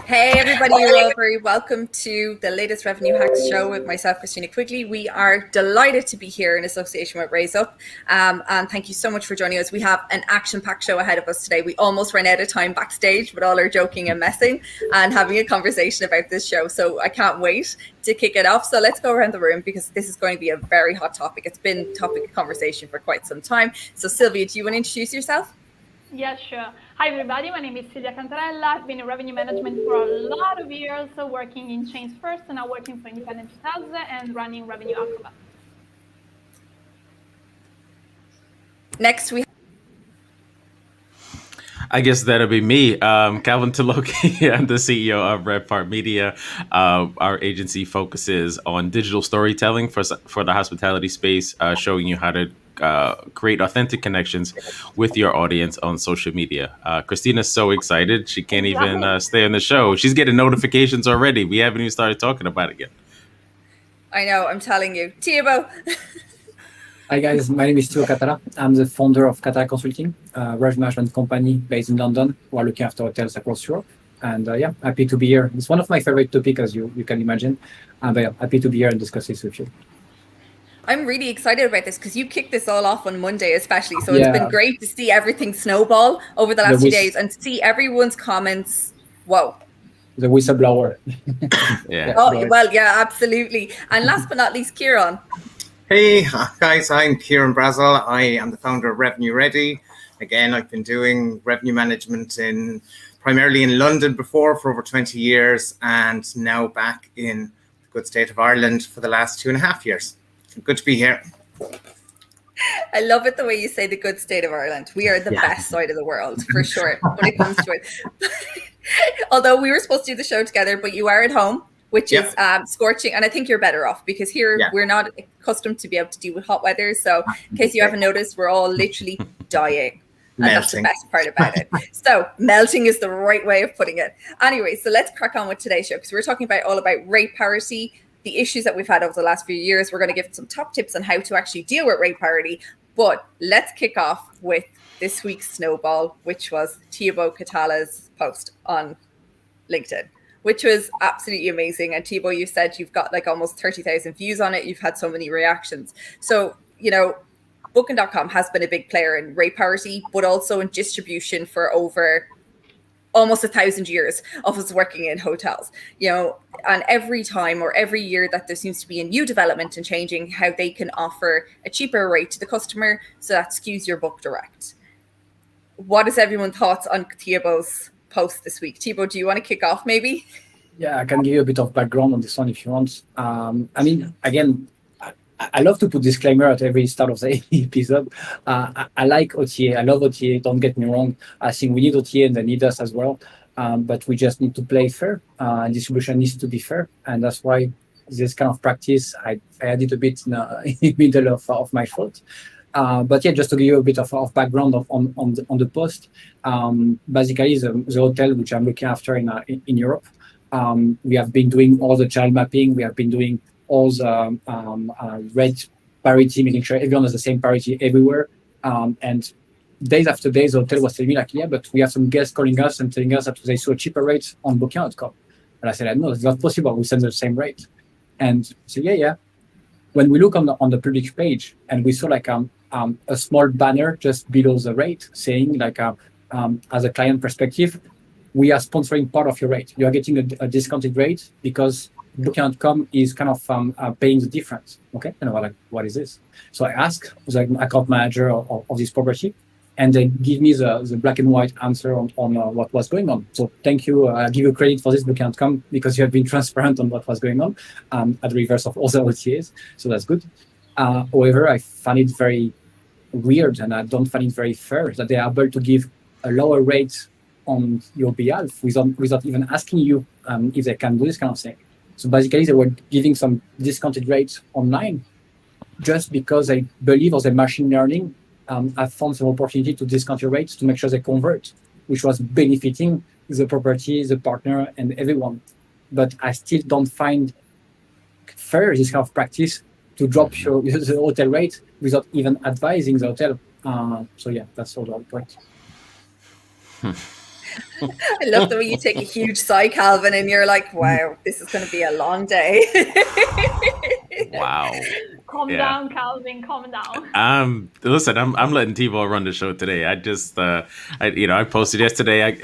Hey everybody, you're all very welcome to the latest Revenue Hacks show with myself, Khristina Quigley. We are delighted to be here in association with Raise Up, and thank you so much for joining us. We have an action-packed show ahead of us today. We almost ran out of time backstage with all our joking and messing and having a conversation about this show, so I can't wait to kick it off. So let's go around the room because this is going to be a very hot topic. It's been topic of conversation for quite some time. So Silvia, do you want to introduce yourself? Yeah, sure. Hi, everybody. My name is Silvia Cantarella. I've been in revenue management for a lot of years, so working in chains first and now working for independent hotels and running revenue Acrobats. Next, I guess that'll be me, Calvin Tilokee. I'm the CEO of Revpar Media. Our agency focuses on digital storytelling for the hospitality space, showing you how to create authentic connections with your audience on social media. Christina's so excited. She can't even stay on the show. She's getting notifications already. We haven't even started talking about it yet. I know, I'm telling you. Thibault. Hi guys, my name is Thibault Catala. I'm the founder of Catala Consulting, a revenue management company based in London. We are looking after hotels across Europe. And happy to be here. It's one of my favorite topics, as you can imagine. But happy to be here and discuss this with you. I'm really excited about this because you kicked this all off on Monday especially. So it's been great to see everything snowball over the last few days and see everyone's comments. Whoa. The whistleblower. Yeah. Oh, well, yeah, absolutely. And last but not least, Ciaran. Hey guys, I'm Ciaran Brazel. I am the founder of Revenue Ready. Again, I've been doing revenue management primarily in London before for over 20 years and now back in the good state of Ireland for the last 2.5 years. Good to be here. I love it the way you say the good state of Ireland. We are the best side of the world, for sure, when it comes to it. Although we were supposed to do the show together, but you are at home, which is scorching. And I think you're better off because here we're not accustomed to be able to deal with hot weather. So in case you haven't noticed, we're all literally dying. And that's the best part about it. So melting is the right way of putting it. Anyway, so let's crack on with today's show because we're talking all about rate parity, the issues that we've had over the last few years. We're going to give some top tips on how to actually deal with rate parity. But let's kick off with this week's snowball, which was Thibault Catala's post on LinkedIn, which was absolutely amazing. And Thibault, you said you've got like almost 30,000 views on it. You've had so many reactions. So, Booking.com has been a big player in rate parity, but also in distribution for over almost 1,000 years of us working in hotels, and every time or every year that there seems to be a new development and changing how they can offer a cheaper rate to the customer. So that skews your book direct. What is everyone's thoughts on Thibault's post this week? Thibault, do you want to kick off maybe? Yeah, I can give you a bit of background on this one if you want. Again, I love to put disclaimer at every start of the episode. I like OTA. I love OTA. Don't get me wrong. I think we need OTA and they need us as well. But we just need to play fair. And distribution needs to be fair. And that's why this kind of practice, I added a bit in the middle of my thought. But just to give you a bit of background on the post. Basically, the hotel which I'm looking after in Europe, we have been doing all the child mapping. We have been doing all the rate parity, making sure everyone has the same parity everywhere. And days after days, the hotel was telling me but we have some guests calling us and telling us that they saw a cheaper rate on Booking.com. And I said, no, it's not possible. We send the same rate. And so, when we look on the public page and we saw a small banner just below the rate saying as a client perspective, we are sponsoring part of your rate. You are getting a discounted rate because Booking.com is kind of paying the difference. Okay, and I'm like, what is this? So I ask the account manager of this property, and they give me the black and white answer on what was going on. So thank you. I give you credit for this Booking.com because you have been transparent on what was going on, at the reverse of other OTAs. So that's good. However, I find it very weird, and I don't find it very fair that they are able to give a lower rate on your behalf without even asking you if they can do this kind of thing. So basically, they were giving some discounted rates online just because they believe, or the machine learning have found some opportunity to discount your rates to make sure they convert, which was benefiting the property, the partner, and everyone. But I still don't find fair this kind of practice to drop the hotel rate without even advising the hotel. So yeah, that's all the point. I love the way you take a huge sigh, Calvin, and you're like, wow, this is going to be a long day. Wow. Calm down, Calvin. Calm down. Listen, I'm letting Thibault run the show today. I just, I posted yesterday.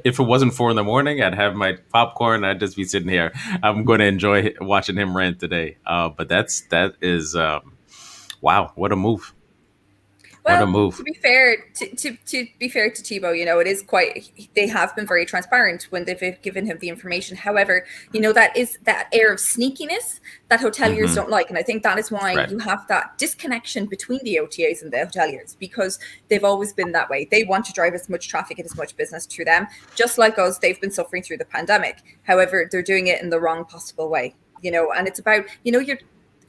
If it wasn't 4 a.m, I'd have my popcorn. I'd just be sitting here. I'm going to enjoy watching him rant today. But that is, wow, what a move. Well, what a move. To be fair to Thibault, it is they have been very transparent when they've given him the information. However, that is that air of sneakiness that hoteliers don't like. And I think that is why you have that disconnection between the OTAs and the hoteliers, because they've always been that way. They want to drive as much traffic and as much business through them. Just like us, they've been suffering through the pandemic. However, they're doing it in the wrong possible way, and it's about, you're,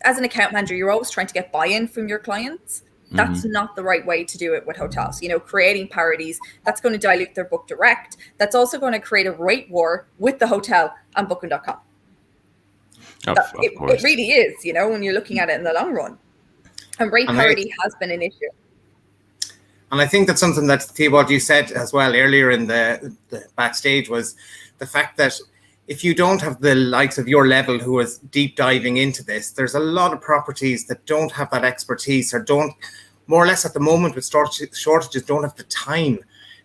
as an account manager, you're always trying to get buy-in from your clients. That's not the right way to do it with hotels. Creating parities, that's going to dilute their book direct. That's also going to create a rate war with the hotel and Booking.com. It really is, when you're looking at it in the long run. And rate parity has been an issue. And I think that's something that, Thibault, you said as well earlier in the backstage, was the fact that if you don't have the likes of your level who is deep diving into this, there's a lot of properties that don't have that expertise, or don't, more or less at the moment with shortages, don't have the time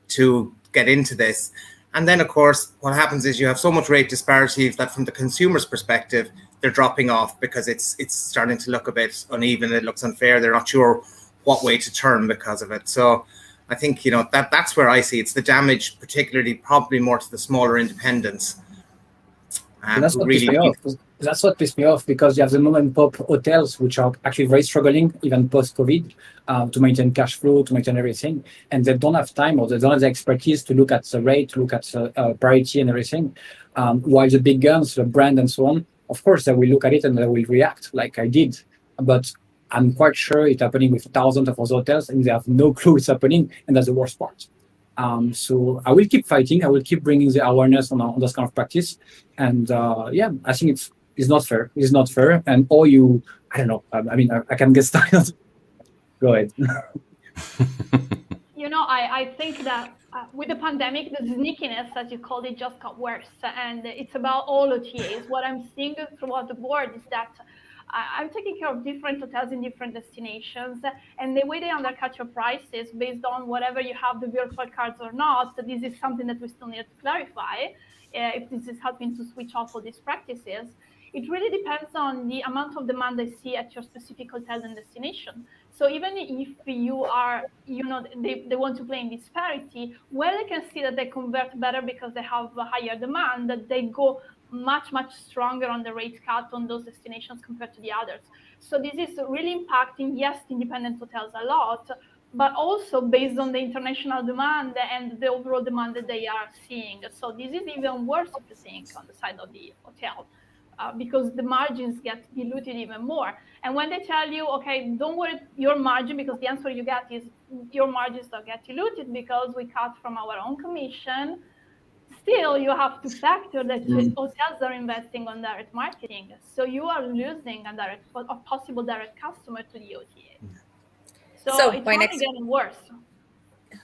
to get into this. And then, of course, what happens is you have so much rate disparity that from the consumer's perspective, they're dropping off because it's starting to look a bit uneven. It looks unfair. They're not sure what way to turn because of it. So I think, that's where I see it's the damage, particularly probably more to the smaller independents. That's what pissed me off. That's what pissed me off, because you have the mom and pop hotels which are actually very struggling, even post-COVID, to maintain cash flow, to maintain everything, and they don't have time, or they don't have the expertise to look at the rate, to look at the parity and everything. While the big guns, the brand and so on, of course, they will look at it and they will react like I did. But I'm quite sure it's happening with thousands of other hotels, and they have no clue it's happening, and that's the worst part. So I will keep fighting. I will keep bringing the awareness on this kind of practice. And I think it's not fair. It's not fair. And I don't know. I can get started. Go ahead. I think that with the pandemic, the sneakiness, as you called it, just got worse. And it's about all OTAs. What I'm seeing throughout the board is that I'm taking care of different hotels in different destinations, and the way they undercut your prices based on whatever you have the virtual cards or not. This is something that we still need to clarify if this is helping to switch off all these practices. It really depends on the amount of demand I see at your specific hotel and destination. So even if you are, they want to play in disparity, well, I can see that they convert better because they have a higher demand, that they go much stronger on the rate cut on those destinations compared to the others. So this is really impacting, yes, independent hotels a lot, but also based on the international demand and the overall demand that they are seeing. So this is even worse, if you think, on the side of the hotel, because the margins get diluted even more. And when they tell you, okay, don't worry your margin, because the answer you get is your margins don't get diluted because we cut from our own commission, still you have to factor that hotels are investing on direct marketing. So you are losing a possible direct customer to the OTA. So it's only getting worse.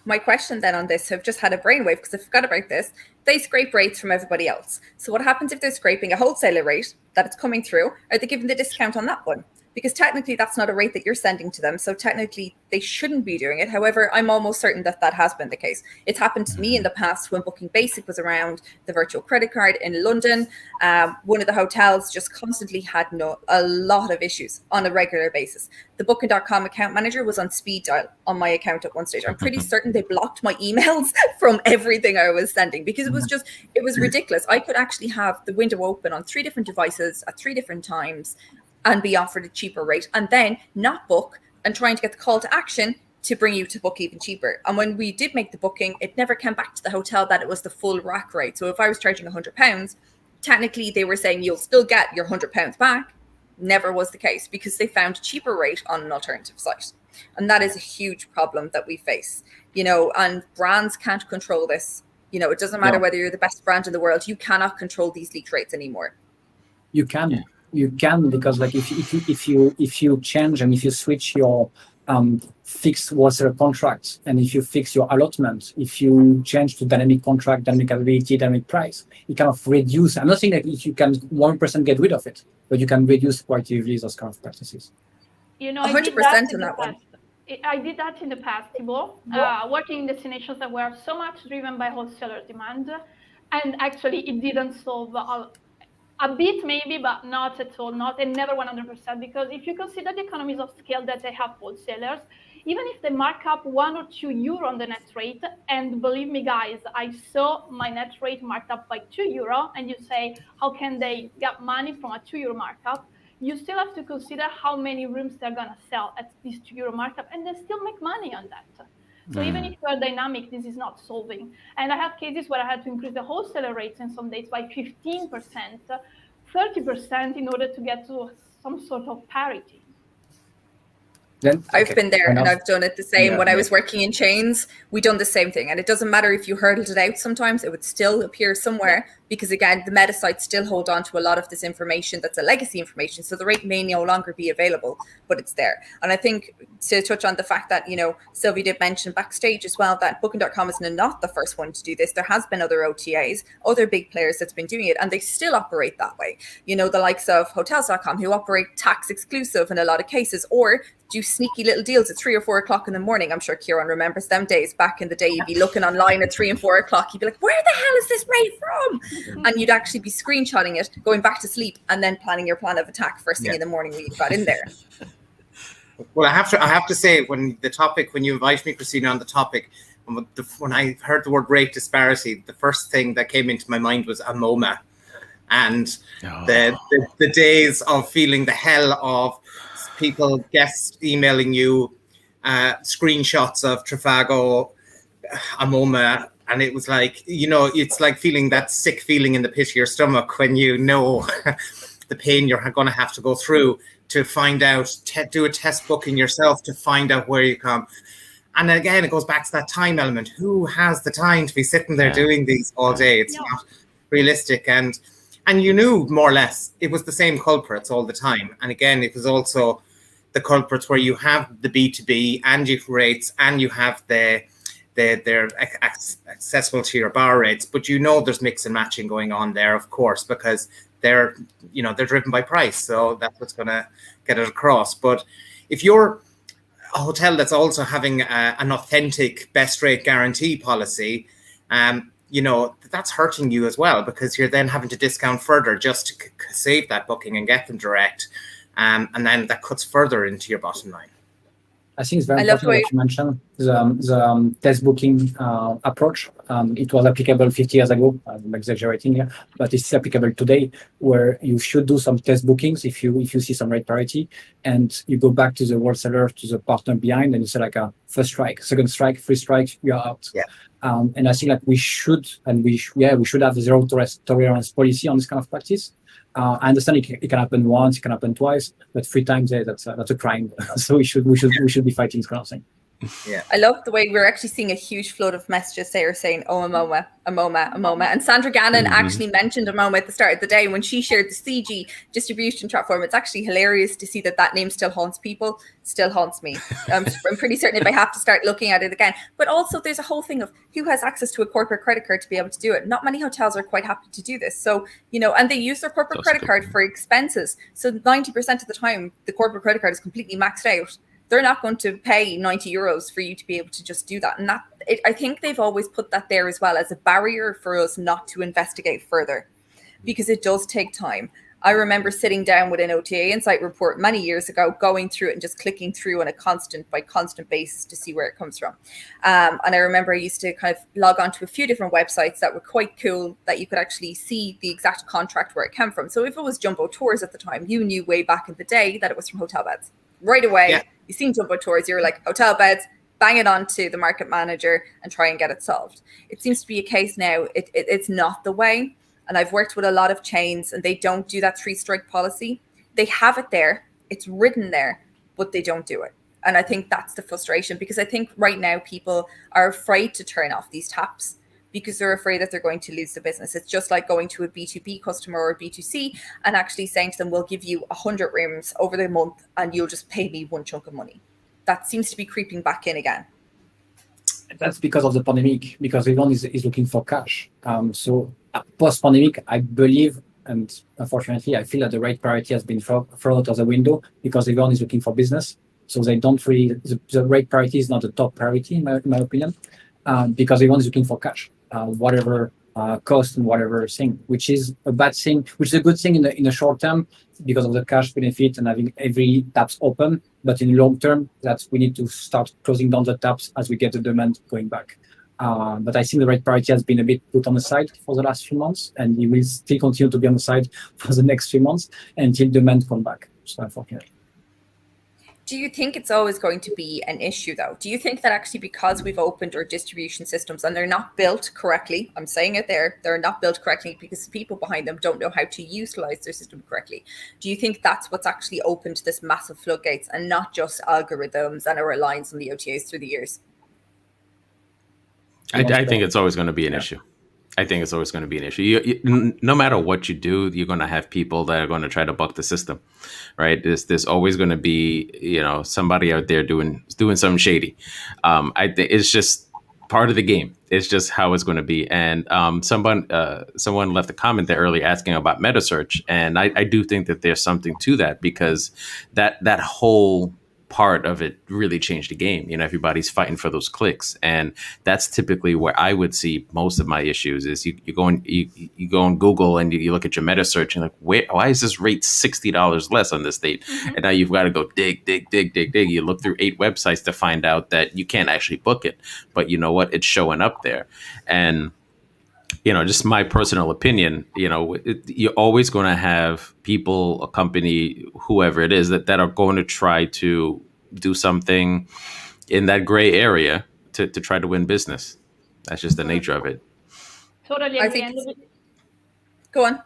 My question then on this, I've just had a brainwave because I forgot about this. They scrape rates from everybody else. So what happens if they're scraping a wholesaler rate that it's coming through? Are they giving the discount on that one? because technically that's not a rate that you're sending to them. So technically they shouldn't be doing it. However, I'm almost certain that that has been the case. It's happened to me in the past when Booking Basic was around, the virtual credit card in London. One of the hotels just constantly had a lot of issues on a regular basis. The Booking.com account manager was on speed dial on my account at one stage. I'm pretty certain they blocked my emails from everything I was sending because it was ridiculous. I could actually have the window open on 3 different devices at 3 different times and be offered a cheaper rate, and then not book and trying to get the call to action to bring you to book even cheaper. And when we did make the booking, it never came back to the hotel that it was the full rack rate. So if I was charging £100, technically they were saying you'll still get your £100 back. Never was the case because they found a cheaper rate on an alternative site. And that is a huge problem that we face, and brands can't control this. It doesn't matter whether you're the best brand in the world, you cannot control these leak rates anymore. You can. Yeah. You can, because like if you change and if you switch your fixed wholesale contracts, and if you fix your allotment, if you change to dynamic contract, dynamic availability, dynamic price, you kind of reduce. I'm not saying that you can 1% get rid of it, but you can reduce quite easily those kind of practices. 100% in that one. I did that in the past, Thibault, working in destinations that were so much driven by wholesaler demand, and actually it didn't solve a bit maybe, but not at all, and never 100%, because if you consider the economies of scale that they have wholesalers, even if they mark up €1 or €2 on the net rate, and believe me guys, I saw my net rate marked up by €2, and you say, how can they get money from a €2 markup? You still have to consider how many rooms they're gonna sell at this €2 markup, and they still make money on that. So even if you are dynamic, this is not solving. And I have cases where I had to increase the wholesaler rates in some days by 15%, 30% in order to get to some sort of parity. I've been there and I've done it the same. When I was working in chains, we done the same thing. And it doesn't matter if you hurdled it out sometimes, it would still appear somewhere because, again, the meta sites still hold on to a lot of this information that's a legacy information. So the rate may no longer be available, but it's there. And I think to touch on the fact that, Silvia did mention backstage as well, that Booking.com is not the first one to do this. There has been other OTAs, other big players that's been doing it, and they still operate that way. The likes of Hotels.com, who operate tax exclusive in a lot of cases, or do sneaky little deals at 3 or 4 o'clock in the morning. I'm sure Ciaran remembers them days back in the day. You'd be looking online at 3 and 4 o'clock. You'd be like, where the hell is this rate from? And you'd actually be screenshotting it, going back to sleep, and then planning your plan of attack first thing in the morning when you got in there. Well, I have to say, when you invited me, Khristina, on the topic, when I heard the word rate disparity, the first thing that came into my mind was a MoMA. And the days of feeling the hell of people guests emailing you screenshots of Trivago, a MoMA, and it was like, it's like feeling that sick feeling in the pit of your stomach when the pain you're going to have to go through to find out, do a test booking yourself to find out where you come. And again, it goes back to that time element. Who has the time to be sitting there doing these all day? It's not realistic. And you knew more or less it was the same culprits all the time. And again, it was also the culprits where you have the B2B and you have rates and you have they're accessible to your bar rates, but there's mix and matching going on there, of course, because they're driven by price. So that's what's going to get it across. But if you're a hotel that's also having an authentic best rate guarantee policy, that's hurting you as well, because you're then having to discount further just to save that booking and get them direct. And then that cuts further into your bottom line. I think it's very important what you mentioned, the test booking approach. It was applicable 50 years ago. I'm exaggerating here, but it's applicable today, where you should do some test bookings if you see some rate parity, and you go back to the wholesaler, to the partner behind, and you say like a first strike, second strike, 3 strikes, you are out. Yeah. And I think like we should have a zero tolerance policy on this kind of practice. I understand it can happen once, it can happen twice, but 3 times that's a crime. So we should be fighting this kind of thing. Yeah. I love the way we're actually seeing a huge flood of messages there saying, oh, a MoMA. And Sandra Gannon actually mentioned a MoMA at the start of the day when she shared the CG distribution platform. It's actually hilarious to see that name still haunts people, still haunts me. I'm pretty certain if I have to start looking at it again. But also there's a whole thing of who has access to a corporate credit card to be able to do it. Not many hotels are quite happy to do this. So, and they use their corporate credit card for expenses. So 90% of the time, the corporate credit card is completely maxed out. They're not going to pay 90 euros for you to be able to just do that. And I think they've always put that there as well as a barrier for us not to investigate further, because it does take time. I remember sitting down with an OTA Insight report many years ago, going through it and just clicking through on a constant basis to see where it comes from. And I remember I used to kind of log on to a few different websites that were quite cool, that you could actually see the exact contract where it came from. So if it was Jumbo Tours at the time, you knew way back in the day that it was from Hotel Beds. Right away, yeah. You seen Jumbo Tours, you're like, Hotel Beds, bang it onto the market manager and try and get it solved. It seems to be a case now, it's not the way. And I've worked with a lot of chains and they don't do that 3-strike policy. They have it there, it's written there, but they don't do it. And I think that's the frustration, because I think right now people are afraid to turn off these taps because they're afraid that they're going to lose the business. It's just like going to a B2B customer or B2C and actually saying to them, we'll give you 100 rooms over the month and you'll just pay me one chunk of money. That seems to be creeping back in again. That's because of the pandemic, because everyone is looking for cash. So post-pandemic, I believe, and unfortunately, I feel that the rate parity has been thrown out of the window because everyone is looking for business. So they don't really, the rate parity is not the top priority, in my opinion, because everyone is looking for cash, whatever cost and whatever thing, which is a bad thing, which is a good thing in the short term because of the cash benefit and having every taps open. But in long term, we need to start closing down the taps as we get the demand going back. But I think the rate parity has been a bit put on the side for the last few months, and it will still continue to be on the side for the next few months until demand comes back. So unfortunately. Do you think it's always going to be an issue, though? Do you think that actually because we've opened our distribution systems and they're not built correctly, I'm saying it there, they're not built correctly because the people behind them don't know how to utilize their system correctly. Do you think that's what's actually opened this massive floodgates and not just algorithms and a reliance on the OTAs through the years? I think it's always going to be an issue. I think it's always going to be an issue. No matter what you do, you're going to have people that are going to try to buck the system, right? There's always going to be, somebody out there doing something shady. I think it's just part of the game. It's just how it's going to be. And someone left a comment there earlier asking about meta search, and I do think that there's something to that, because that whole part of it really changed the game. Everybody's fighting for those clicks, and that's typically where I would see most of my issues. Is you go on Google and you look at your meta search and why is this rate $60 less on this date? Mm-hmm. And now you've got to go dig. You look through 8 websites to find out that you can't actually book it, but you know what? It's showing up there. And just my personal opinion, you're always going to have people, a company, whoever it is, that are going to try to do something in that gray area to try to win business. That's just the nature of it. Totally agree. Go on.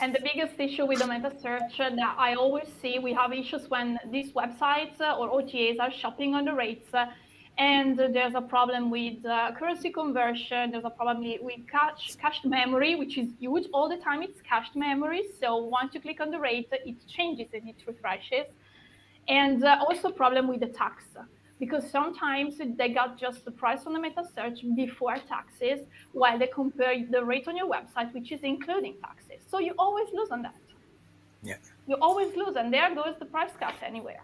And the biggest issue with the meta search that I always see, we have issues when these websites or OTAs are shopping on the rates. And there's a problem with currency conversion. There's a problem with cached memory, which is huge. All the time it's cached memory. So once you click on the rate, it changes and it refreshes. And also a problem with the tax, because sometimes they got just the price on the meta search before taxes, while they compare the rate on your website, which is including taxes. So you always lose on that. Yeah. You always lose, and there goes the price cut anywhere.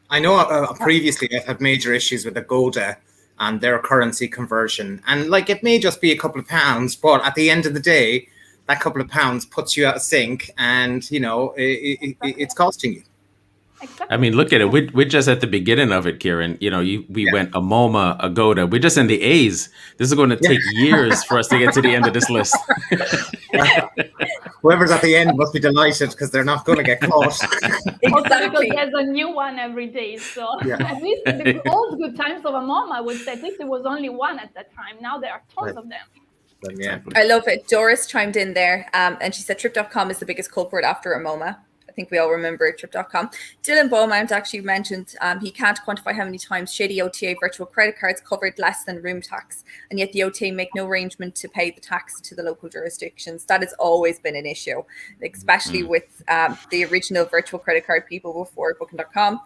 I know previously I've had major issues with Agoda and their currency conversion. And it may just be a couple of pounds, but at the end of the day, that couple of pounds puts you out of sync and, it's costing you. Exactly. I mean, look at it. We're just at the beginning of it, Ciaran. We went a MoMA, Agoda. We're just in the A's. This is going to take years for us to get to the end of this list. Whoever's at the end must be delighted because they're not going to get caught. Exactly. Because there's a new one every day. So at least the old good times of a MoMA, I would say, at least there was only one at that time. Now there are tons of them. Yeah. I love it. Doris chimed in there and she said Trip.com is the biggest culprit after a MoMA. think we all remember Trip.com. Dylan Beaumont actually mentioned he can't quantify how many times shady OTA virtual credit cards covered less than room tax, and yet the OTA make no arrangement to pay the tax to the local jurisdictions. That has always been an issue, especially with the original virtual credit card people before Booking.com.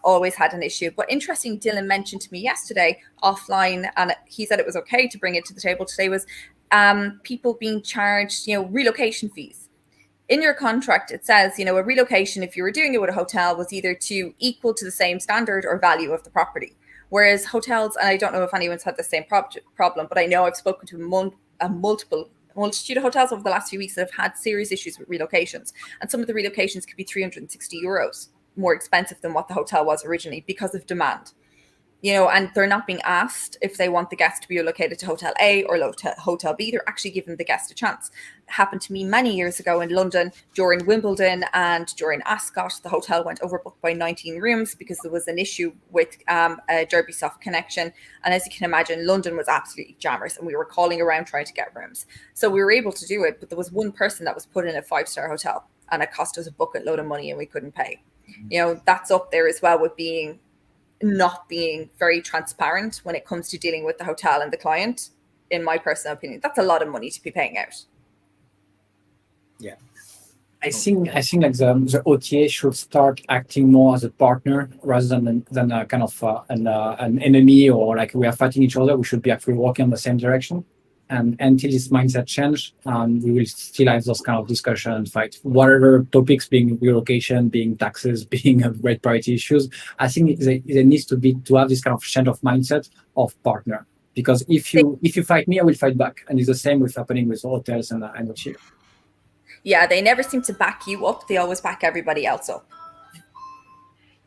Always had an issue. But interesting, Dylan mentioned to me yesterday offline, and he said it was okay to bring it to the table today, was people being charged, relocation fees. In your contract, it says, a relocation, if you were doing it with a hotel, was either to equal to the same standard or value of the property. Whereas hotels, and I don't know if anyone's had the same problem, but I know I've spoken to a multitude of hotels over the last few weeks that have had serious issues with relocations. And some of the relocations could be 360 euros more expensive than what the hotel was originally because of demand. And they're not being asked if they want the guest to be relocated to Hotel A or Hotel B. They're actually giving the guest a chance. It happened to me many years ago in London during Wimbledon and during Ascot. The hotel went overbooked by 19 rooms because there was an issue with a Derby soft connection. And as you can imagine, London was absolutely jammers and we were calling around trying to get rooms. So we were able to do it, but there was one person that was put in a 5-star hotel and it cost us a bucket load of money and we couldn't pay. That's up there as well with not being very transparent when it comes to dealing with the hotel and the client. In my personal opinion, that's a lot of money to be paying out. Yeah, I think like the OTA should start acting more as a partner rather than a kind of an enemy, or like we are fighting each other. We should be actually working in the same direction. And until this mindset change, we will still have those kind of discussion and fight. Whatever topics, being relocation, being taxes, being rate parity issues, I think there needs to have this kind of change of mindset of partner. Because if you fight me, I will fight back, and it's the same with happening with hotels and OTA. Yeah, they never seem to back you up. They always back everybody else up.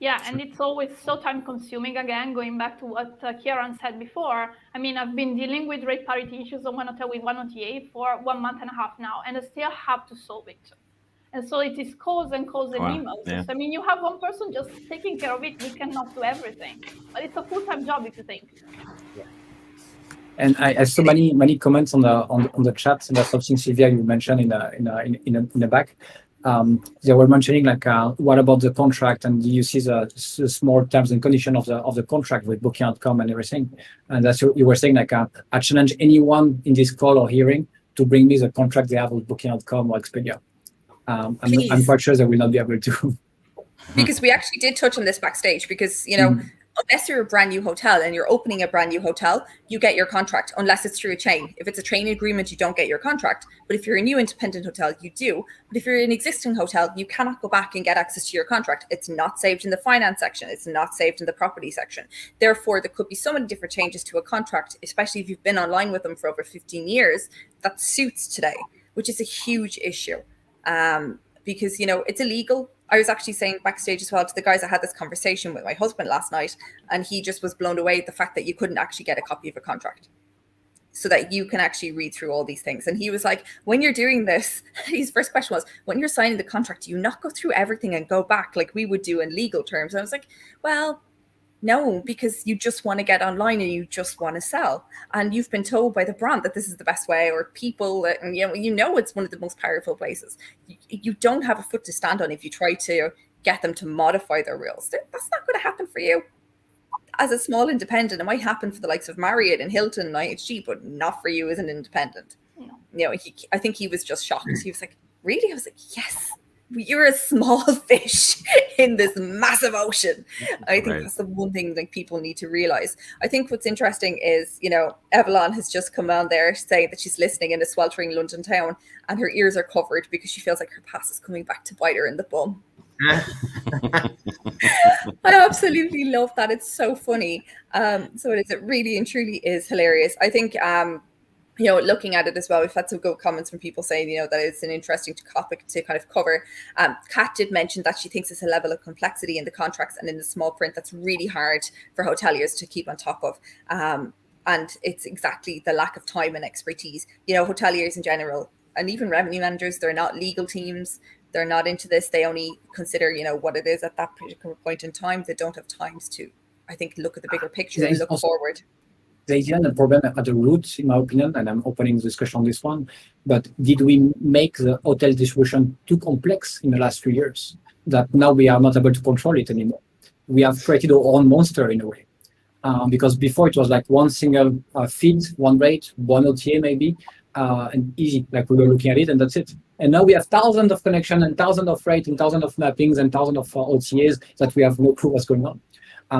Yeah, and it's always so time consuming. Again, going back to what Ciaran said before, I mean, I've been dealing with rate parity issues on one hotel with one OTA for 1.5 months now, and I still have to solve it. And so it is calls and emails. Yeah. I mean, you have one person just taking care of it. We cannot do everything, but it's a full-time job if you think. Yeah. And I saw many comments on the chat, and that's something Silvia you mentioned in the back. They were mentioning what about the contract, and you see the small terms and conditions of the contract with Booking.com and everything. And that's you were saying I challenge anyone in this call or hearing to bring me the contract they have with Booking.com or Expedia. I'm quite sure they will not be able to. Because we actually did touch on this backstage because, unless you're a brand new hotel and you're opening a brand new hotel, you get your contract, unless it's through a chain. If it's a chain agreement, you don't get your contract. But if you're a new independent hotel, you do. But if you're an existing hotel, you cannot go back and get access to your contract. It's not saved in the finance section. It's not saved in the property section. Therefore, there could be so many different changes to a contract, especially if you've been online with them for over 15 years, that suits today, which is a huge issue. Because, it's illegal. I was actually saying backstage as well to the guys, I had this conversation with my husband last night, and he just was blown away at the fact that you couldn't actually get a copy of a contract so that you can actually read through all these things. And he was like, when you're doing this, his first question was, when you're signing the contract, do you not go through everything and go back like we would do in legal terms? And I was like, well, no, because you just want to get online and you just want to sell. And you've been told by the brand that this is the best way, or people that, it's one of the most powerful places. You don't have a foot to stand on if you try to get them to modify their rules. That's not going to happen for you. As a small independent, it might happen for the likes of Marriott and Hilton and IHG, but not for you as an independent. No. I think he was just shocked. He was like, really? I was like, yes. You're a small fish in this massive ocean. I think that's the one thing that people need to realize. I think what's interesting is, Evelyn has just come on there saying that she's listening in a sweltering London town and her ears are covered because she feels like her past is coming back to bite her in the bum. I absolutely love that. It's so funny. So it is. It really and truly is hilarious. I think looking at it as well, we've had some good comments from people saying, that it's an interesting topic to kind of cover. Kat did mention that she thinks it's a level of complexity in the contracts and in the small print that's really hard for hoteliers to keep on top of. And it's exactly the lack of time and expertise. Hoteliers in general, and even revenue managers, they're not legal teams. They're not into this. They only consider, what it is at that particular point in time. They don't have times to, I think, look at the bigger picture and look forward. idea and the problem at the root, in my opinion, and I'm opening the discussion on this one, but did we make the hotel distribution too complex in the last few years that now we are not able to control it anymore? We have created our own monster in a way. Because before it was like one single feed, one rate, one OTA maybe, and easy, like we were looking at it and that's it. And now we have thousands of connections and thousands of rates and thousands of mappings and thousands of OTAs that we have no clue what's going on.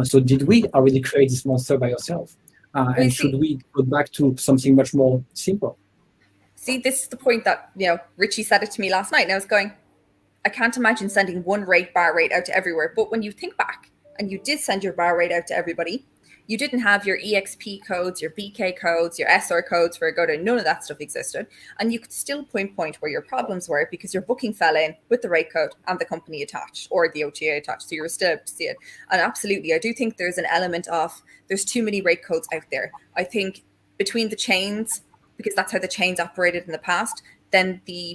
So did we already create this monster by ourselves? And should we go back to something much more simple? See, this is the point that, Richie said it to me last night and I was going, I can't imagine sending one bar rate out to everywhere. But when you think back and you did send your bar rate out to everybody, you didn't have your EXP codes, your BK codes, your SR codes for Agoda. None of that stuff existed. And you could still point where your problems were because your booking fell in with the rate code and the company attached or the OTA attached. So you were still able to see it. And absolutely, I do think there's an element of there's too many rate codes out there. I think between the chains, because that's how the chains operated in the past, then the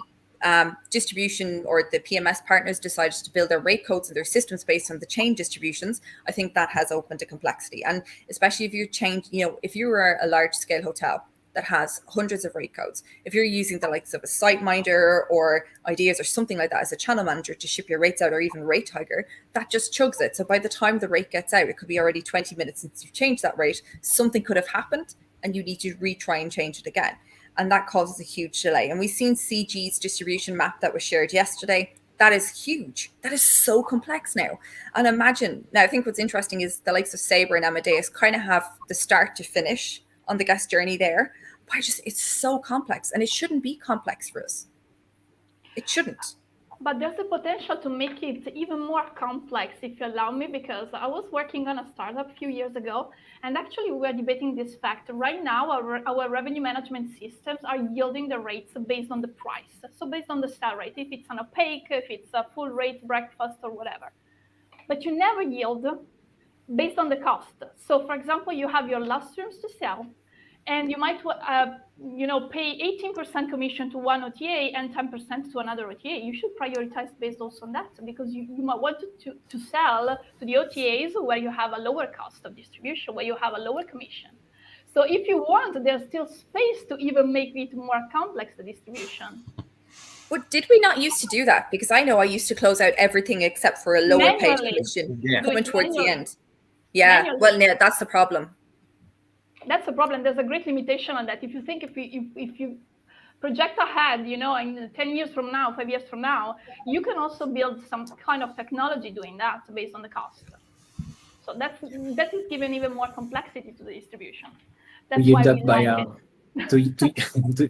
distribution or the PMS partners decided to build their rate codes and their systems based on the chain distributions. I think that has opened to complexity. And especially if you change, if you are a large scale hotel that has hundreds of rate codes, if you're using the likes of a SiteMinder or Ideas or something like that as a channel manager to ship your rates out, or even Rate Tiger, that just chugs it. So by the time the rate gets out, it could be already 20 minutes since you've changed that rate. Something could have happened and you need to retry and change it again. And that causes a huge delay. And we've seen CG's distribution map that was shared yesterday. That is huge. That is so complex now. And imagine, now I think what's interesting is the likes of Sabre and Amadeus kind of have the start to finish on the guest journey there. But it's so complex and it shouldn't be complex for us. It shouldn't. But there's the potential to make it even more complex, if you allow me, because I was working on a startup a few years ago, and actually we were debating this fact. Right now, our revenue management systems are yielding the rates based on the price. So based on the star rate, if it's an opaque, if it's a full rate breakfast or whatever. But you never yield based on the cost. So for example, you have your last rooms to sell, and you might pay 18% commission to one OTA and 10% to another OTA. You should prioritize based also on that, because you might want to sell to the OTAs where you have a lower cost of distribution, where you have a lower commission. So if you want, there's still space to even make it more complex, the distribution. But did we not used to do that? Because I know I used to close out everything except for a lower paid commission coming towards the end. Yeah, well, yeah, that's the problem. That's the problem. There's a great limitation on that. If you think if you project ahead, in 10 years from now, 5 years from now, you can also build some kind of technology doing that based on the cost. So that is giving even more complexity to the distribution. That's why we like it.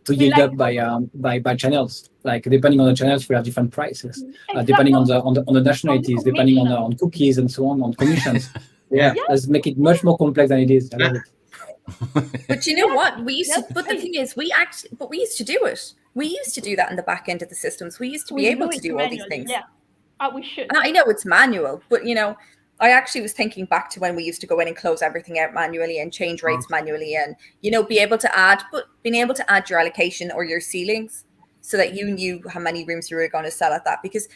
To yield up by channels. Like depending on the channels, we have different prices. Exactly. Depending on the nationalities, depending on cookies and so on commissions. Yeah, let's make it much more complex than it is. I love it. But you know what? We used to, but the thing is, we used to do it. We used to do that in the back end of the systems. We used to be able to do all these things. Yeah, we should. And I know it's manual, but I actually was thinking back to when we used to go in and close everything out manually and change rates manually, and being able to add your allocation or your ceilings so that you knew how many rooms you were going to sell at that. Because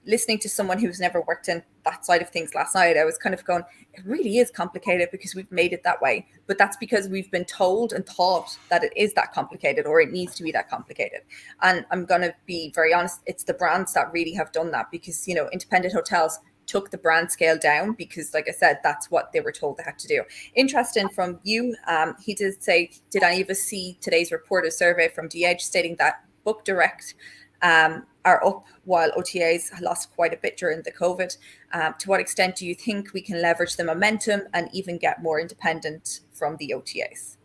listening to someone who's never worked in that side of things last night, I was kind of going, it really is complicated because we've made it that way. But that's because we've been told and taught that it is that complicated, or it needs to be that complicated. And I'm going to be very honest, it's the brands that really have done that, because, independent hotels took the brand scale down because, like I said, that's what they were told they had to do. Interesting from you, he did say, did any of us see today's report or survey from DH stating that Book Direct are up while OTAs lost quite a bit during the COVID. To what extent do you think we can leverage the momentum and even get more independent from the OTAs?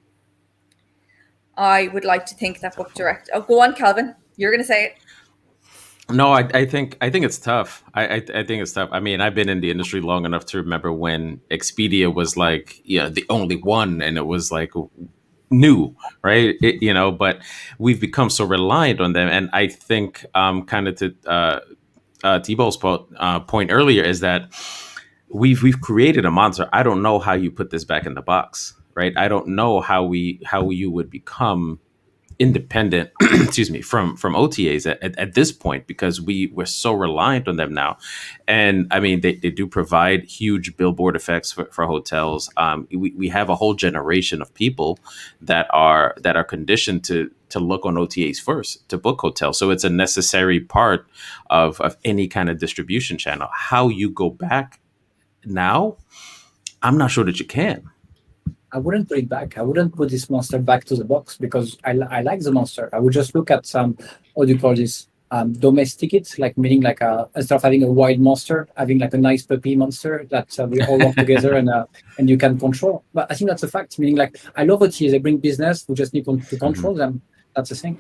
I would like to think that Book Direct. Oh, go on, Calvin. You're going to say it. No, I think it's tough. I think it's tough. I mean, I've been in the industry long enough to remember when Expedia was like, the only one, and it was like new, right? But we've become so reliant on them. And I think kind of to Thibault's point earlier is that we've created a monster. I don't know how you put this back in the box, right? I don't know how you would become independent, excuse me, from OTAs at this point, because we're so reliant on them now. And I mean, they do provide huge billboard effects for hotels. We have a whole generation of people that are conditioned to look on OTAs first to book hotels. So it's a necessary part of any kind of distribution channel. How you go back now, I'm not sure that you can. I wouldn't put it back. I wouldn't put this monster back to the box because I like the monster. I would just look at some, what do you call this? Domestic it, like meaning like instead of having a wild monster, having like a nice puppy monster that we all work together and you can control. But I think that's a fact. Meaning like I love OTAs. They bring business. We just need to control them. That's the thing.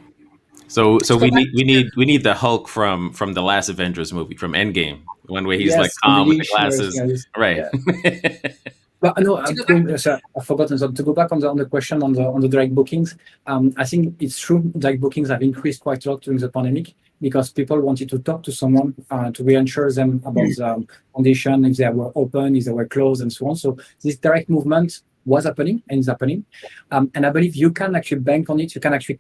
So we need the Hulk from the last Avengers movie, from Endgame, one where he's like calm with the glasses, right? Yeah. But no, I've forgotten to go back on the question on the direct bookings. I think it's true. Direct bookings have increased quite a lot during the pandemic because people wanted to talk to someone to reassure them about the condition, if they were open, if they were closed, and so on. So this direct movement was happening and is happening, and I believe you can actually bank on it. You can actually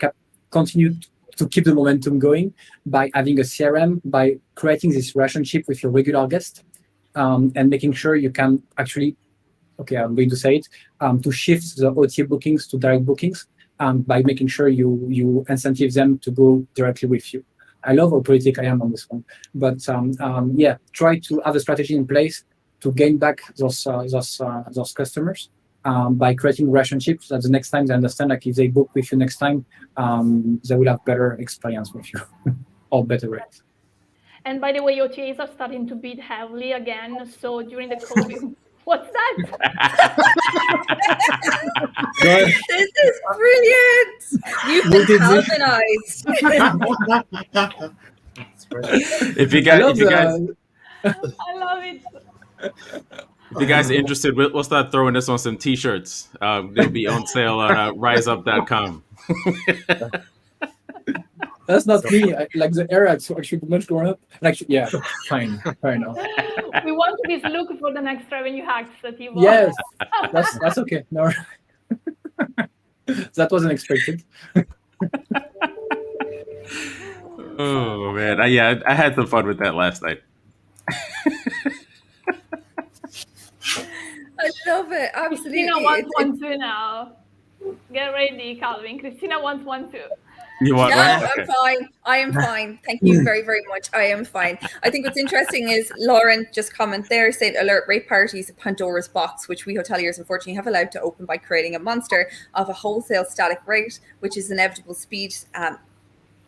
continue to keep the momentum going by having a CRM, by creating this relationship with your regular guest, and making sure you can actually. Okay, I'm going to say it, to shift the OTA bookings to direct bookings by making sure you incentive them to go directly with you. I love how politic I am on this one. But try to have a strategy in place to gain back those customers by creating relationships that the next time they understand, like if they book with you next time, they will have better experience with you or better rates. And by the way, OTAs are starting to bid heavily again. So during the COVID... What's that? This is brilliant. You've been Calvinized. If you guys, I love it. If you guys are interested, we'll start throwing this on some T-shirts. They'll be on sale on riseup.com. That's not me. Like the era, it's actually much growing up. Like, yeah, fine, fair enough. We want this look for the next revenue hacks, Thibault. Yes, that's okay. No, that wasn't expected. Oh man, I had some fun with that last night. I love it. Absolutely. Khristina wants one too now. Get ready, Calvin. Khristina wants one too. You want no, one? I'm fine. I am fine. Thank you very, very much. I am fine. I think what's interesting is Lauren just comment there saying alert rate parties Pandora's box, which we hoteliers unfortunately have allowed to open by creating a monster of a wholesale static rate, which is inevitable speed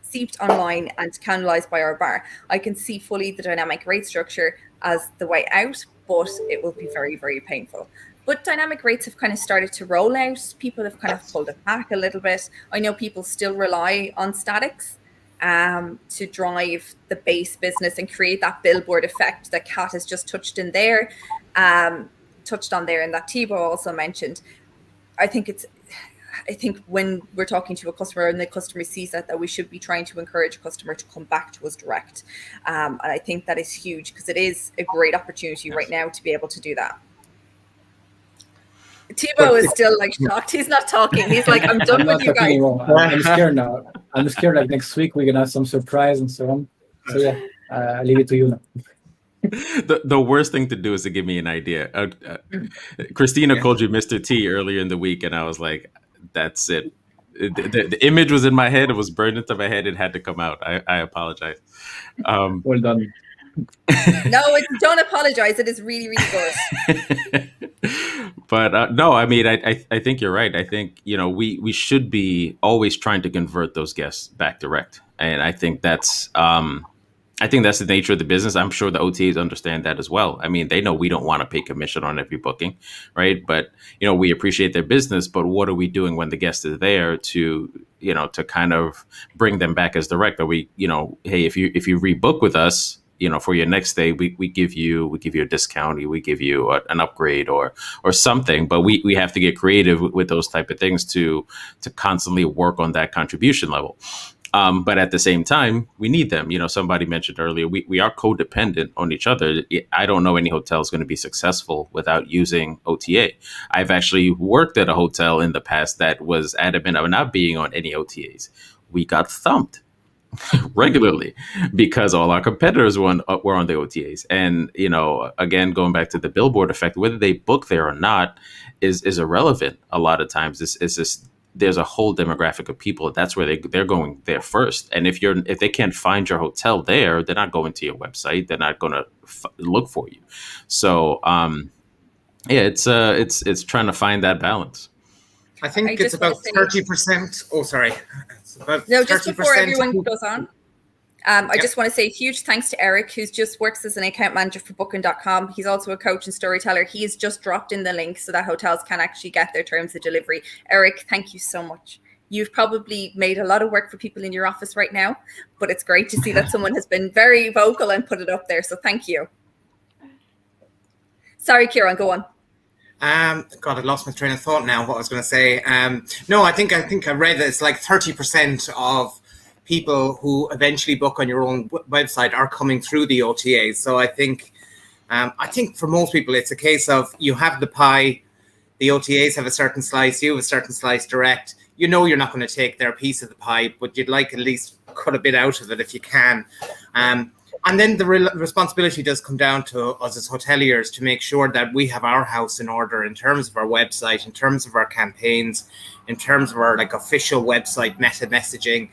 seeped online and canalized by our bar. I can see fully the dynamic rate structure as the way out, but it will be very, very painful. But dynamic rates have kind of started to roll out. People have kind of pulled it back a little bit. I know people still rely on statics to drive the base business and create that billboard effect that Kat has just touched on there, and that Thibault also mentioned. I think when we're talking to a customer and the customer sees that we should be trying to encourage a customer to come back to us direct. And I think that is huge because it is a great opportunity right now to be able to do that. Thibault is still like shocked. He's not talking. He's like, I'm done with you guys. I'm scared now. I'm scared like next week we're gonna have some surprise and so on. So yeah, I leave it to you now. The worst thing to do is to give me an idea. Khristina called you Mr. T earlier in the week, and I was like, that's it. The image was in my head. It was burned into my head. It had to come out. I apologize. Well done. No, don't apologize. It is really, really good. But no, I mean, I think you're right. I think, we should be always trying to convert those guests back direct. And I think that's the nature of the business. I'm sure the OTAs understand that as well. I mean, they know we don't want to pay commission on every booking, right? But, we appreciate their business, but what are we doing when the guest is there to kind of bring them back as direct? Are we, hey, if you rebook with us, for your next stay, we give you a discount, we give you an upgrade or something, but we have to get creative with those type of things to constantly work on that contribution level. But at the same time, we need them. Somebody mentioned earlier, we are codependent on each other. I don't know any hotel is going to be successful without using OTA. I've actually worked at a hotel in the past that was adamant of not being on any OTAs. We got thumped regularly because all our competitors were on the OTAs. And, again, going back to the billboard effect, whether they book there or not is irrelevant. A lot of times it's just, there's a whole demographic of people. That's where they're going there first. And if they can't find your hotel there, they're not going to your website. They're not going to look for you. So, it's trying to find that balance. I think it's about 30%. Oh, sorry. No, just before everyone goes on, I just want to say huge thanks to Eric, who just works as an account manager for Booking.com. He's also a coach and storyteller. He has just dropped in the link so that hotels can actually get their terms of delivery. Eric, thank you so much. You've probably made a lot of work for people in your office right now, but it's great to see that someone has been very vocal and put it up there. So thank you. Sorry, Ciaran, go on. God, I lost my train of thought now. What I was going to say. No, I think I read that it's like 30% of people who eventually book on your own website are coming through the OTAs. So I think for most people, it's a case of you have the pie, the OTAs have a certain slice, you have a certain slice direct. You're not going to take their piece of the pie, but you'd like at least cut a bit out of it if you can. And then the responsibility does come down to us as hoteliers to make sure that we have our house in order in terms of our website, in terms of our campaigns, in terms of our official website meta messaging.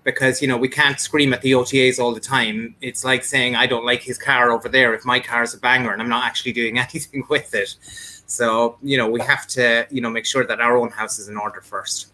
Because, we can't scream at the OTAs all the time. It's like saying, I don't like his car over there if my car is a banger and I'm not actually doing anything with it. So, we have to, make sure that our own house is in order first.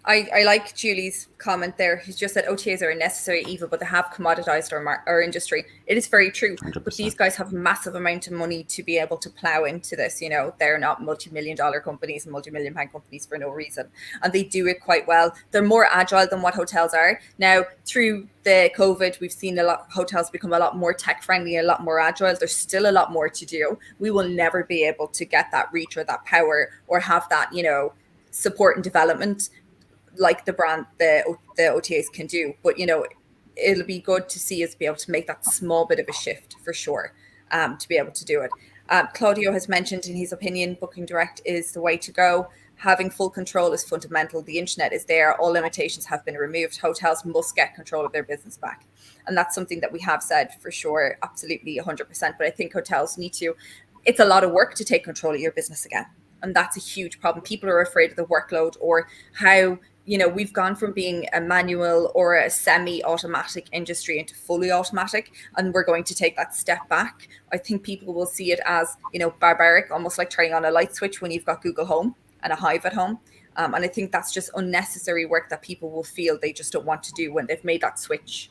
I like Julie's comment there. He's just said OTAs are a necessary evil, but they have commoditized our industry. It is very true. 100%. But these guys have a massive amount of money to be able to plow into this. They're not multi-million-dollar companies and multi-million-pound companies for no reason. And they do it quite well. They're more agile than what hotels are. Now, through the COVID, we've seen hotels become a lot more tech-friendly, a lot more agile. There's still a lot more to do. We will never be able to get that reach or that power or have that, support and development like the OTAs can do. But, it'll be good to see us be able to make that small bit of a shift for sure, to be able to do it. Claudio has mentioned in his opinion, Booking Direct is the way to go. Having full control is fundamental. The internet is there. All limitations have been removed. Hotels must get control of their business back. And that's something that we have said for sure, absolutely 100%. But I think hotels need to, it's a lot of work to take control of your business again. And that's a huge problem. People are afraid of the workload or how, we've gone from being a manual or a semi-automatic industry into fully automatic, and we're going to take that step back. I think people will see it as, barbaric, almost like turning on a light switch when you've got Google Home and a Hive at home. And I think that's just unnecessary work that people will feel they just don't want to do when they've made that switch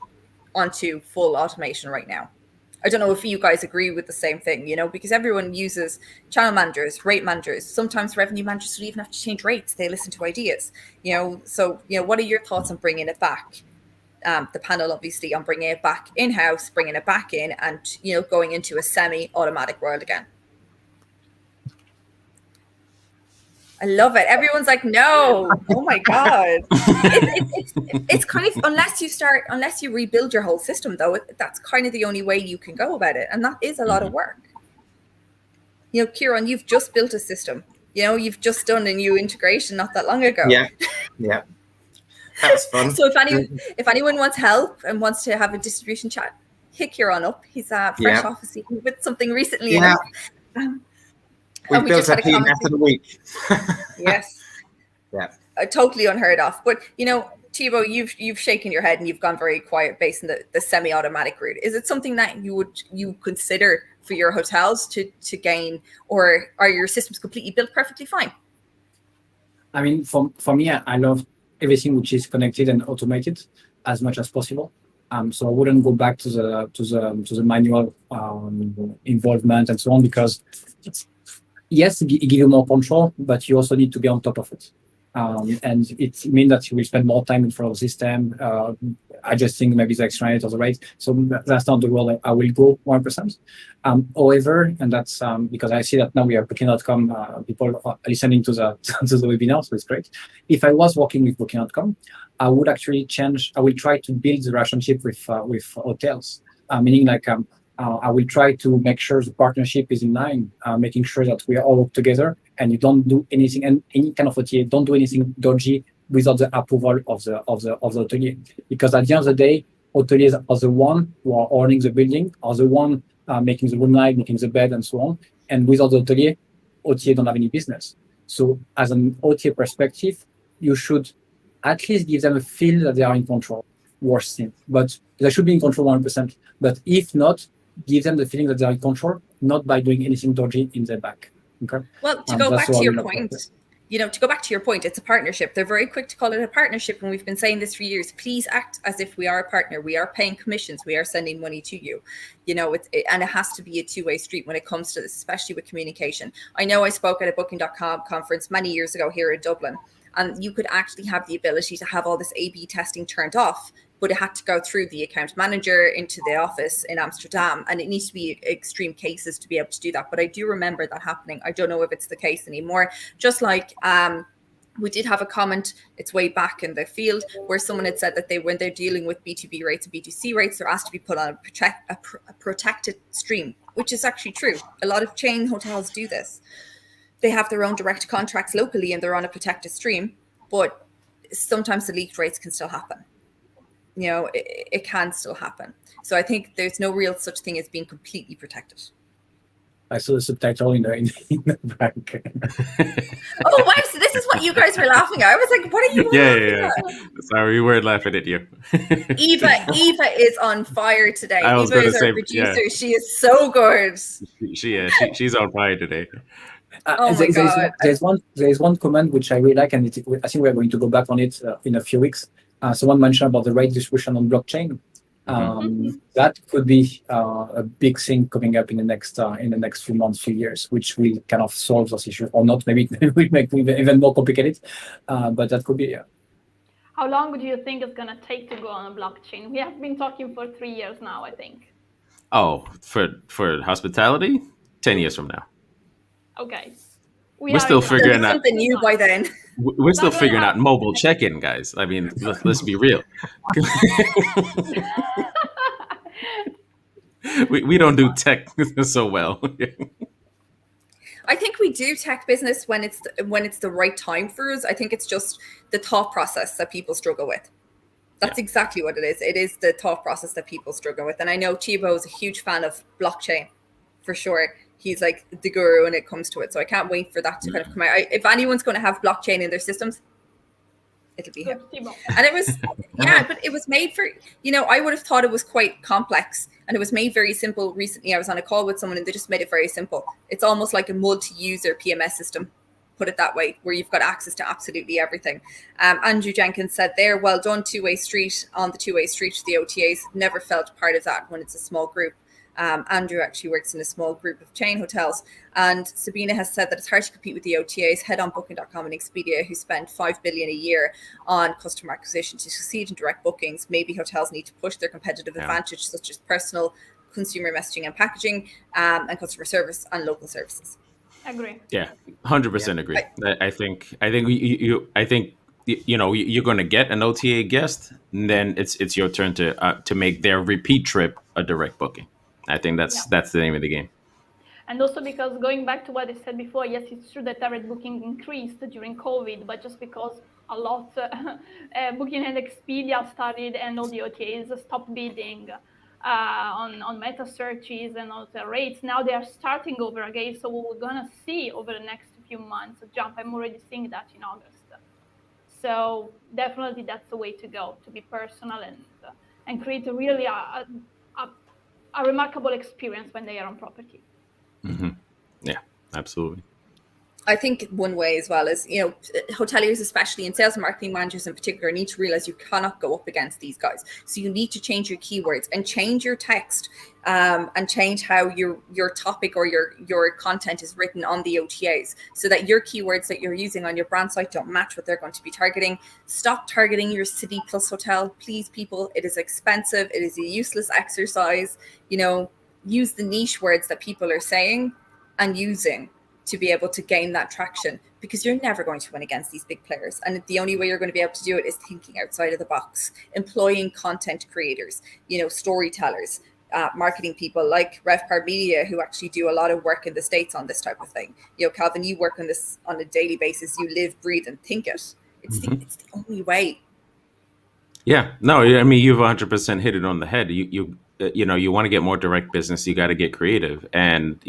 onto full automation right now. I don't know if you guys agree with the same thing, because everyone uses channel managers, rate managers. Sometimes revenue managers don't even have to change rates. They listen to ideas, So, what are your thoughts on bringing it back? The panel, obviously, on bringing it back in-house, bringing it back in and, going into a semi-automatic world again. I love it. Everyone's like, no. Oh my God. It's kind of, unless you rebuild your whole system, though, that's kind of the only way you can go about it. And that is a lot of work. Ciaran, you've just built a system. You've just done a new integration not that long ago. Yeah. That was fun. So if anyone wants help and wants to have a distribution chat, hit Ciaran up. He's fresh off with something recently. Yeah. We built a team after the week. Yes. Yeah. Totally unheard of. But, Thibault, you've shaken your head and you've gone very quiet based on the semi-automatic route. Is it something that you consider for your hotels to gain, or are your systems completely built perfectly fine? I mean, for me, I love everything which is connected and automated as much as possible. So I wouldn't go back to the manual involvement and so on, because yes, it gives you more control, but you also need to be on top of it. And it means that you will spend more time in front of the system, adjusting maybe the exchange rate or the rate. So that's not the world I will go 1%. However, and that's because I see that now we are Booking.com, people are listening to the to the webinar, so it's great. If I was working with Booking.com, I would actually change. I will try to build the relationship with hotels, meaning like I will try to make sure the partnership is in line, making sure that we all work together and you don't do anything, and any kind of OTA, don't do anything dodgy without the approval of the hotelier. Because at the end of the day, hoteliers are the one who are owning the building, are the one making the room night, making the bed, and so on. And without the hotelier, OTA don't have any business. So as an OTA perspective, you should at least give them a feel that they are in control. Worst thing, but they should be in control 1%. But if not, give them the feeling that they are in control, not by doing anything dodgy in their back. Okay. Well, to go back to your point, it's a partnership. They're very quick to call it a partnership, and we've been saying this for years. Please act as if we are a partner. We are paying commissions. We are sending money to you. And it has to be a two-way street when it comes to this, especially with communication. I know I spoke at a Booking.com conference many years ago here in Dublin, and you could actually have the ability to have all this A/B testing turned off, but it had to go through the account manager into the office in Amsterdam, and it needs to be extreme cases to be able to do that. But I do remember that happening. I don't know if it's the case anymore. Just like we did have a comment, it's way back in the field, where someone had said that when they're dealing with B2B rates and B2C rates, they're asked to be put on a protected stream, which is actually true. A lot of chain hotels do this. They have their own direct contracts locally and they're on a protected stream, but sometimes the leaked rates can still happen. It can still happen. So I think there's no real such thing as being completely protected. I saw the subtitle in the back. Oh, wow. So this is what you guys were laughing at. I was like, what are you laughing at? Sorry, we weren't laughing at you. Eva is on fire today. Eva is our producer. Yeah. She is so good. She's on fire today. Oh my God. There's one comment which I really like, and I think we're going to go back on it in a few weeks. Someone mentioned about the rate distribution on blockchain. That could be a big thing coming up in the next few months, few years, which will kind of solve those issues, or not. Maybe it will make it even more complicated, but that could be. How long do you think it's going to take to go on a blockchain? We have been talking for 3 years now, I think. Oh, for hospitality, 10 years from now. Okay. We're still figuring out something new by then. We're still figuring out mobile check-in, guys. I mean, let's be real. we don't do tech so well. I think we do tech business when it's the right time for us. I think it's just the thought process that people struggle with. That's exactly what it is. It is the thought process that people struggle with. And I know Thibault is a huge fan of blockchain, for sure. He's like the guru when it comes to it. So I can't wait for that to kind of come out. If anyone's going to have blockchain in their systems, it'll be him. And it was, but it was made for, I would have thought it was quite complex, and it was made very simple. Recently, I was on a call with someone and they just made it very simple. It's almost like a multi-user PMS system, put it that way, where you've got access to absolutely everything. Andrew Jenkins said there, well done, two-way street on the two-way street to the OTAs. Never felt part of that when it's a small group. Andrew actually works in a small group of chain hotels, and Sabina has said that it's hard to compete with the OTAs. Head on Booking.com and Expedia, who spend $5 billion a year on customer acquisition to succeed in direct bookings. Maybe hotels need to push their competitive advantage, such as personal consumer messaging and packaging, and customer service and local services. Agree. Yeah, 100% agree. I think you're going to get an OTA guest, and then it's your turn to make their repeat trip a direct booking. I think that's the name of the game. And also because going back to what I said before, yes, it's true that direct booking increased during COVID, but just because a lot Booking and Expedia started and all the OTAs stopped bidding on meta searches and all the rates, now they are starting over again. So we're going to see over the next few months a jump. I'm already seeing that in August. So definitely that's the way to go, to be personal and create a really a remarkable experience when they are on property. Yeah, absolutely. I think one way as well is, hoteliers, especially, and sales and marketing managers in particular, need to realize you cannot go up against these guys. So you need to change your keywords and change your text, and change how your topic or your content is written on the OTAs, so that your keywords that you're using on your brand site don't match what they're going to be targeting. Stop targeting your city plus hotel, please, people. It is expensive. It is a useless exercise. Use the niche words that people are saying and using to be able to gain that traction, because you're never going to win against these big players. And the only way you're going to be able to do it is thinking outside of the box, employing content creators, storytellers, marketing people like Revpar Media, who actually do a lot of work in the States on this type of thing. Calvin, you work on this on a daily basis. You live, breathe, and think it. It's the only way. Yeah, no, I mean, you've 100% hit it on the head. You want to get more direct business, you got to get creative, and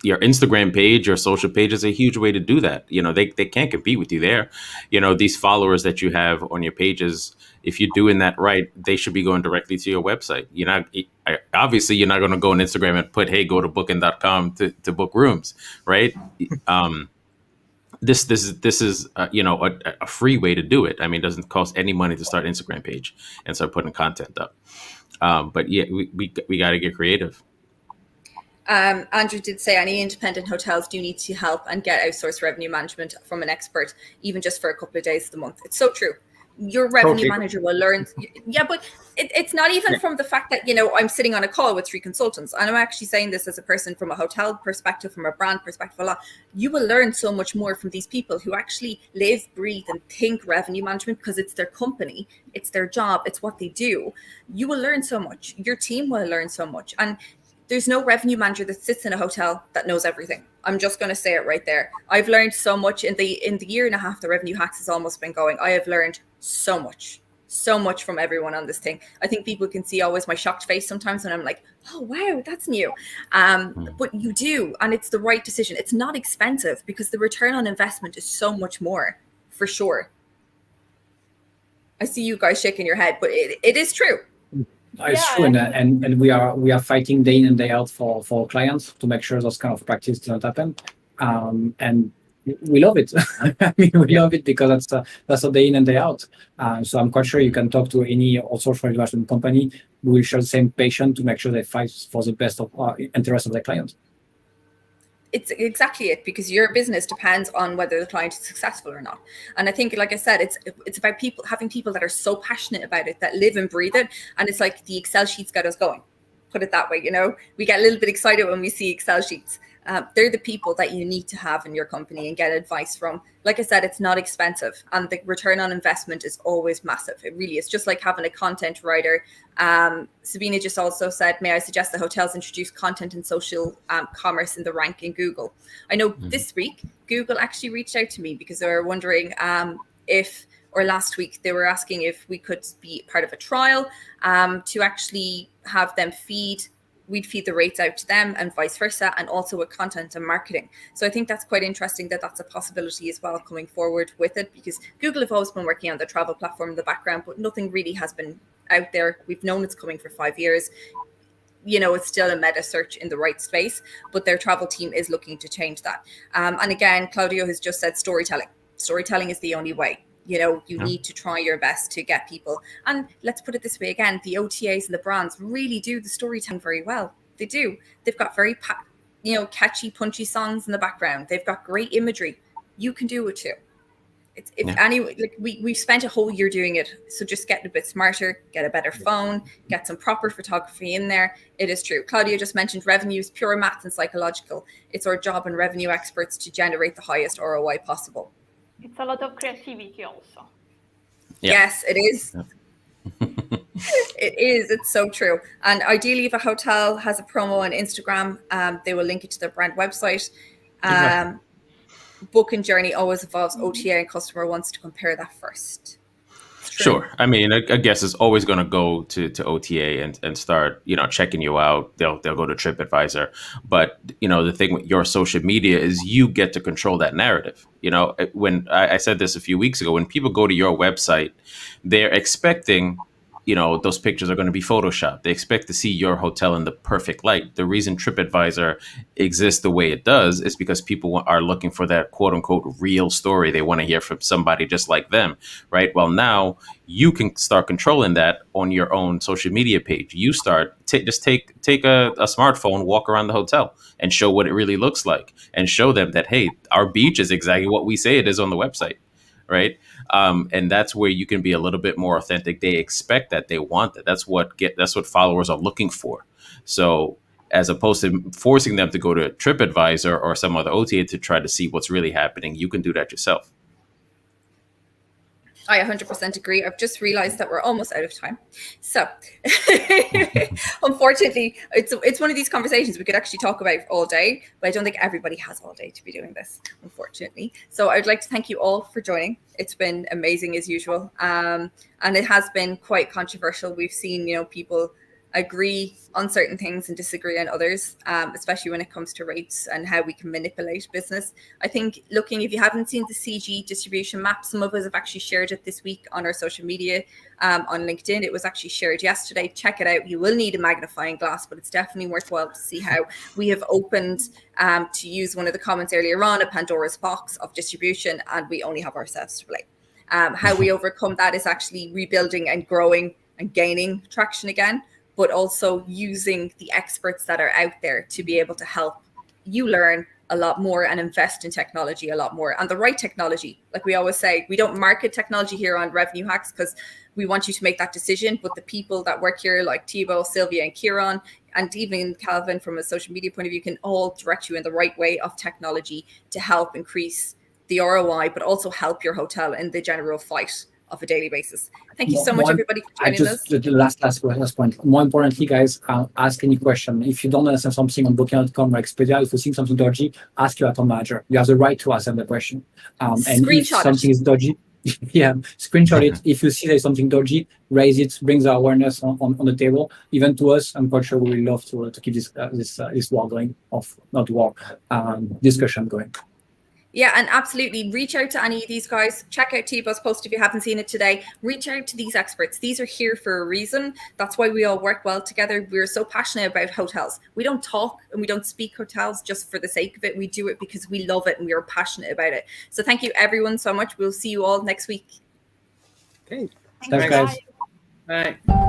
your Instagram page, your social page is a huge way to do that. They can't compete with you there. These followers that you have on your pages, if you're doing that right, they should be going directly to your website. Obviously you're not going to go on Instagram and put, hey, go to booking.com to book rooms, right? This is a free way to do it. I mean, it doesn't cost any money to start an Instagram page and start putting content up. But yeah, we got to get creative. Andrew did say any independent hotels do need to help and get outsourced revenue management from an expert, even just for a couple of days of the month. It's so true. Your revenue manager will learn. Yeah, but it's not even from the fact that, I'm sitting on a call with 3 consultants. And I'm actually saying this as a person from a hotel perspective, from a brand perspective, a lot. You will learn so much more from these people who actually live, breathe, and think revenue management, because it's their company, it's their job, it's what they do. You will learn so much. Your team will learn so much. And there's no revenue manager that sits in a hotel that knows everything. I'm just going to say it right there. I've learned so much in the year and a half the Revenue Hacks has almost been going. I have learned so much from everyone on this thing. I think people can see always my shocked face sometimes, and I'm like, oh wow, that's new. But you do, and it's the right decision. It's not expensive because the return on investment is so much more, for sure. I see you guys shaking your head, but it is true. It's true, and we are fighting day in and day out for clients to make sure those kind of practice don't happen, and we love it. I mean, we love it because that's a day in and day out. So I'm quite sure you can talk to any social investment company. We will share the same passion to make sure they fight for the best of interest of their client. It's exactly it, because your business depends on whether the client is successful or not. And I think, like I said, it's about having people that are so passionate about it, that live and breathe it. And it's like the Excel sheets got us going. Put it that way, we get a little bit excited when we see Excel sheets. They're the people that you need to have in your company and get advice from. Like I said, it's not expensive, and the return on investment is always massive. It really is, just like having a content writer. Sabina just also said, may I suggest that hotels introduce content and social commerce in the rank in Google? I know this week, Google actually reached out to me because they were wondering last week, they were asking if we could be part of a trial to actually have them we'd feed the rates out to them and vice versa, and also with content and marketing. So I think that's quite interesting that that's a possibility as well coming forward with it, because Google have always been working on the travel platform in the background, but nothing really has been out there. We've known it's coming for 5 years. It's still a meta search in the right space, but their travel team is looking to change that. And again, Claudio has just said storytelling. Storytelling is the only way. You need to try your best to get people. And let's put it this way again, the OTAs and the brands really do the storytelling very well. They do. They've got very, catchy, punchy songs in the background. They've got great imagery. You can do it too. We've spent a whole year doing it. So just get a bit smarter, get a better phone, get some proper photography in there. It is true. Claudia just mentioned revenue is pure maths and psychological. It's our job and revenue experts to generate the highest ROI possible. It's a lot of creativity also. Yeah. Yes, it is. It is. It's so true. And ideally, if a hotel has a promo on Instagram, they will link it to their brand website. Exactly. Booking journey always involves OTA, and customer wants to compare that first. Sure. I mean, I guess it's always going to go to OTA and start, checking you out. They'll go to TripAdvisor. But, the thing with your social media is you get to control that narrative. When I said this a few weeks ago, when people go to your website, they're expecting those pictures are going to be photoshopped. They expect to see your hotel in the perfect light. The reason TripAdvisor exists the way it does is because people are looking for that quote unquote real story. They want to hear from somebody just like them, right? Well, now you can start controlling that on your own social media page. You start just take a smartphone, walk around the hotel and show what it really looks like, and show them that, hey, our beach is exactly what we say it is on the website, right? And that's where you can be a little bit more authentic. They expect that, they want that. That's what followers are looking for. So as opposed to forcing them to go to TripAdvisor or some other OTA to try to see what's really happening, you can do that yourself. I 100% agree. I've just realized that we're almost out of time. So unfortunately, it's one of these conversations we could actually talk about all day, but I don't think everybody has all day to be doing this, unfortunately. So I'd like to thank you all for joining. It's been amazing as usual. And it has been quite controversial. We've seen, people agree on certain things and disagree on others, especially when it comes to rates and how we can manipulate business. I think if you haven't seen the CG distribution map, some of us have actually shared it this week on our social media, on LinkedIn. It was actually shared yesterday. Check it out. You will need a magnifying glass, but it's definitely worthwhile to see how we have opened, to use one of the comments earlier on, a Pandora's box of distribution, and we only have ourselves to blame. How we overcome that is actually rebuilding and growing and gaining traction again, but also using the experts that are out there to be able to help you learn a lot more and invest in technology a lot more, and the right technology. Like we always say, we don't market technology here on Revenue Hacks because we want you to make that decision, but the people that work here, like Thibault, Silvia, and Ciaran, and even Calvin from a social media point of view, can all direct you in the right way of technology to help increase the ROI, but also help your hotel in the general fight of a daily basis. Thank you so much, everybody, for joining us. The last point. More importantly, guys, ask any question. If you don't understand something on Booking.com or Expedia, if you think something dodgy, ask your account manager. You have the right to ask them the question. And if something is dodgy, screenshot it. If you see there's something dodgy, raise it, bring the awareness on the table. Even to us, I'm quite sure we will love to keep this war going, discussion going. Yeah, and absolutely reach out to any of these guys. Check out Thibault's post if you haven't seen it today. Reach out to these experts. These are here for a reason. That's why we all work well together. We're so passionate about hotels. We don't talk and we don't speak hotels just for the sake of it. We do it because we love it and we are passionate about it. So thank you everyone so much. We'll see you all next week. Okay. Thanks, guys. Bye.